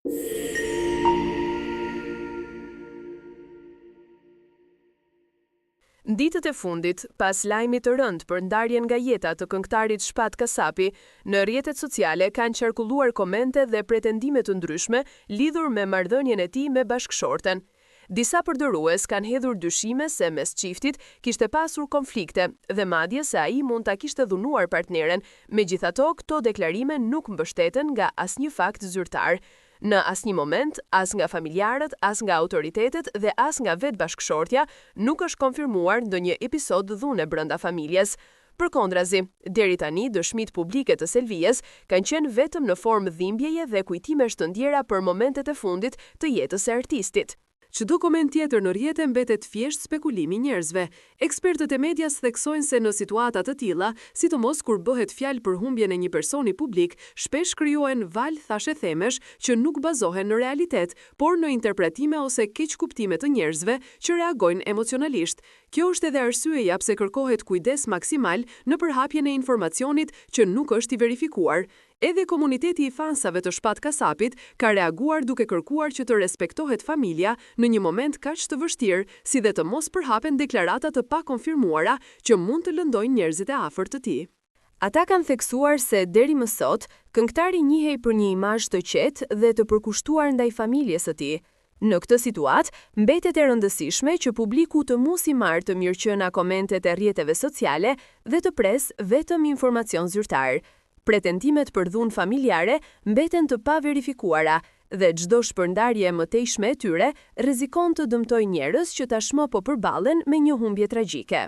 Ditët e fundit, pas lajmit të rënd për ndarjen nga jeta të këngëtarit Shpat Kasapi, në rrjetet sociale kanë qarkulluar komente dhe pretendime të ndryshme lidhur me marrëdhënien e tij me bashkëshorten. Disa përdorrues kanë hedhur dyshime se mes çiftit kishte pasur konflikte dhe madje se ai mund ta kishte dhunuar partneren, megjithatë këto deklarime nuk mbështeten nga asnjë fakt zyrtar. Në asnjë moment, as nga familjarët, as nga autoritetet dhe as nga vetë bashkëshortja, nuk është konfirmuar ndonjë episod dhune brenda familjes. Përkundrazi, deri tani dëshmitë publike të Selvijes kanë qenë vetëm në formë dhimbjeje dhe kujtimesh të ndjera për momentet e fundit të jetës së artistit. Çdo koment tjetër në rrjete mbetet thjesht spekulimi i njerëzve. Ekspertët e medias theksojnë se në situata të tilla, sidomos kur bëhet fjalë për humbjen e një personi publik, shpesh krijohen valë thashethemesh që nuk bazohen në realitet, por në interpretime ose keqkuptime të njerëzve që reagojnë emocionalisht. Kjo është edhe arsyeja pse kërkohet kujdes maksimal në përhapjen e informacionit që nuk është i verifikuar. Edhe komuniteti i fansave të Shpat Kasapit ka reaguar duke kërkuar që të respektohet familja në një moment kaq të vështirë, si dhe të mos përhapen deklarata të pakonfirmuara që mund të lëndojnë njerëzit e afërt të tij. Ata kanë theksuar se deri më sot, këngëtari njihej për një imazh të qetë dhe të përkushtuar ndaj familjes së tij. Në këtë situatë, mbetet e rëndësishme që publiku të mos i marrë të mirëqëna komentet e rrjeteve sociale dhe të presë vetëm informacion zyrtar. Pretendimet për dhunë familjare mbeten të paverifikuara dhe çdo shpërndarje e mëtejshme e tyre rrezikon të dëmtojë njerëz që tashmë po përballen me një humbje tragjike.